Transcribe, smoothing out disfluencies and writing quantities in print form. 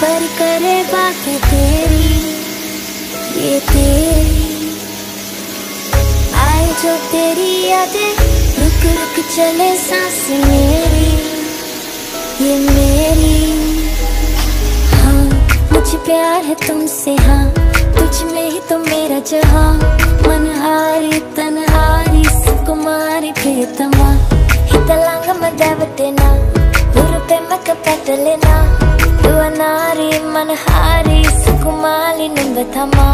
पर करे बातें तेरी, ये तेरी आए जो तेरी यादें, रुक रुक चले सांस मेरी, ये मेरी। हाँ मुझे प्यार है तुमसे, हाँ तुझ में ही तो मेरा जहाँ, मनहारी तनहारी सुकुमारी प्रियतमा, हितलांग मदवटेना हुरुते मक पटलेना, दुआ नारी मनहारी सुकुमारी निंबथमा।